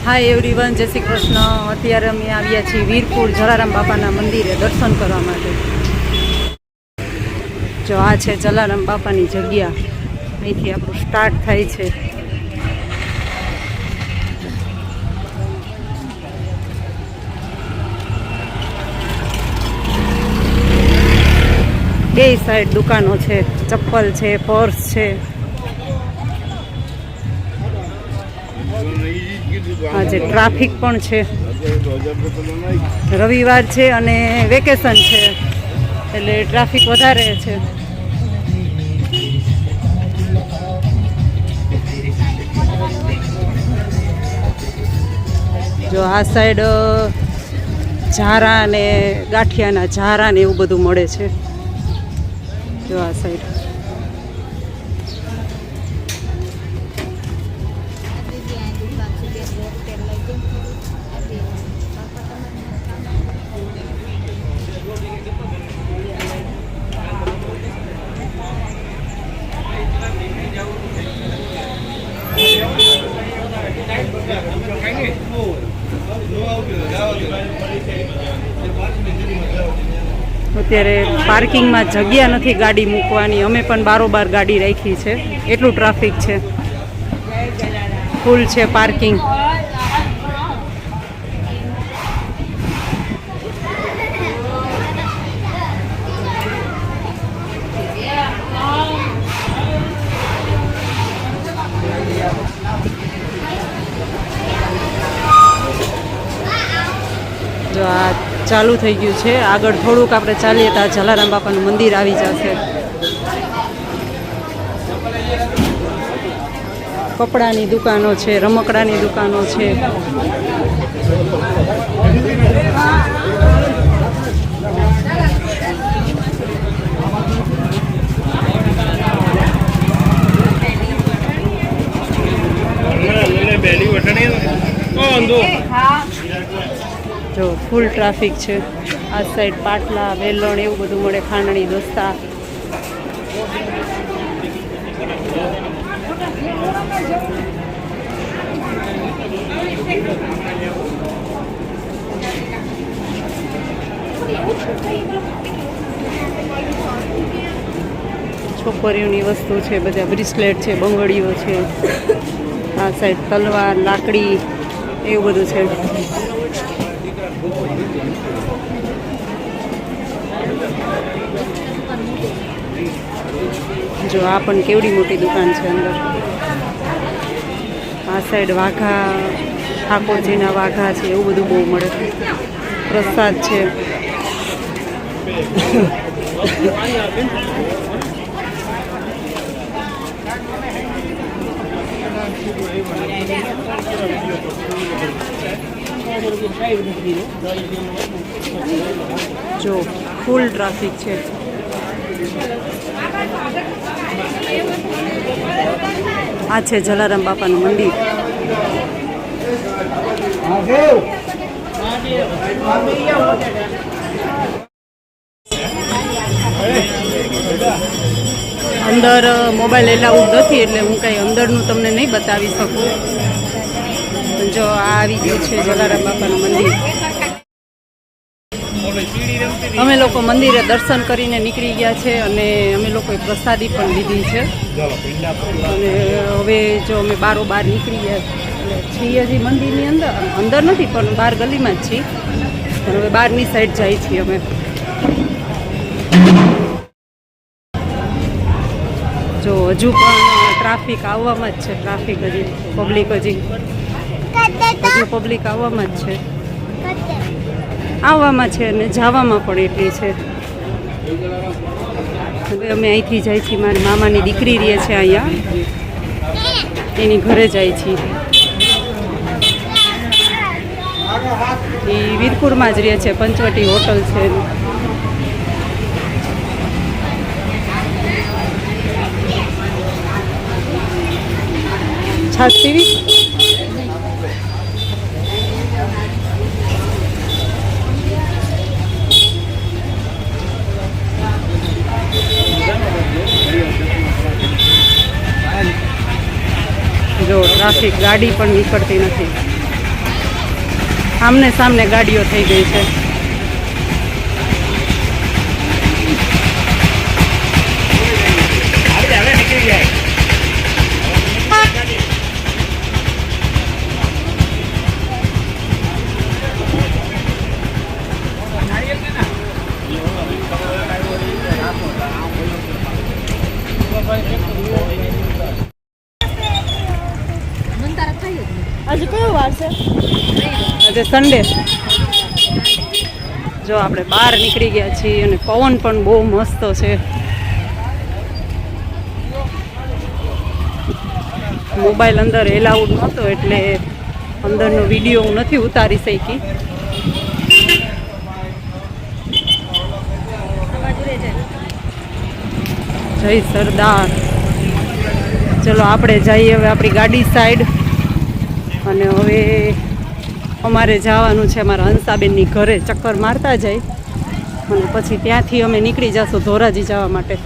Hi everyone, જય શ્રી કૃષ્ણ। અત્યારે અમે આવ્યા છીએ વીરપુર જલારામ બાપાના મંદિરે દર્શન કરવા માટે। જો આ છે જલારામ બાપાની જગ્યા, અહીંથી આપણું સ્ટાર્ટ થાય છે। બે સાઈડ દુકાનો છે, ચપ્પલ છે, પર્સ છે। આજે ટ્રાફિક પણ છે, રવિવાર છે અને વેકેશન છે એટલે ટ્રાફિક વધારે છે। જો આ સાઈડ ઝારા ને ગાંઠિયાના ઝારા ને એવું બધું મળે છે। જો આ સાઈડ અત્યારે પાર્કિંગમાં જગ્યા નથી ગાડી મૂકવાની, અમે પણ બારોબાર ગાડી રાખી છે, એટલું ટ્રાફિક છે, ફૂલ છે પાર્કિંગ। જો આ ચાલુ થઈ ગયું છે, આગળ થોડુંક આપણે ચાલીએ તો જલારામ બાપાનું મંદિર આવી જશે। કપડાની દુકાનો છે, રમકડાની દુકાનો છે। જો ફૂલ ટ્રાફિક છે, આ સાઈડ પાટલા, વેલણ એવું બધું મળે, ખાંડણી, દોસ્તા। છોકરીઓની વસ્તુ છે, બધા બ્રેસલેટ છે, બંગડીઓ છે, આ સાઈડ તલવાર, લાકડી એવું બધું છે। જો આ પણ કેવડી મોટી દુકાન છે અંદર। આ સાઈડ વાઘા, ઠાકોરજીના વાઘા છે, એવું બધું બહુ મળે। પ્રસાદ છે। જો ફૂલ ટ્રાફિક છે। આ છે જલારામ બાપાનું મંદિર। અંદર મોબાઈલ એલાઉડ નથી એટલે હું કંઈ અંદરનું તમને નહીં બતાવી શકું। જો આ આવી ગયું છે જલારામ બાપાનું મંદિર। અમે લોકો મંદિરે દર્શન કરીને નીકળી ગયા છે અને અમે લોકોએ પ્રસાદી પણ લીધી છે અને હવે જો અમે બારોબાર નીકળી ગયા છીએ હજી મંદિરની અંદર નથી પણ બહાર ગલીમાં જ છીએ, પણ હવે બહારની સાઈડ જાય છીએ અમે। જો હજુ પણ ટ્રાફિક આવવામાં જ છે, ટ્રાફિક હજી પબ્લિક હજુ પબ્લિક આવવામાં જ છે, આવવામાં છે અને જવામાં પણ એટલી છે। હવે અમે અહીંથી જાય છીએ, મારી મામાની દીકરી રહે છે અહીંયા, એની ઘરે જાય છીએ। એ વીરપુરમાં જ રહે છે, પંચવટી હોટલ છે। છાસ પીવી? જો ટ્રાફિક, ગાડી પણ નીકળતી નથી। આમને સામને ગાડીઓ થઈ ગઈ છે. આજે કયો વાર છે? આજે સન્ડે. જો આપણે બહાર નીકળી ગયા છીએ અને પવન પણ બહુ મસ્ત છે. મોબાઈલ અંદર એલાઉડ નહોતો એટલે અંદરનો વિડીયો હું નથી ઉતારી શકી. જય સરદાર. ચલો આપણે જઈએ હવે આપણી ગાડી સાઈડ. અને હવે અમારે જવાનું છે અમારા હંસાબેનની ઘરે ચક્કર મારતા જાય અને પછી ત્યાંથી અમે નીકળી જશું ધોરાજી જવા માટે.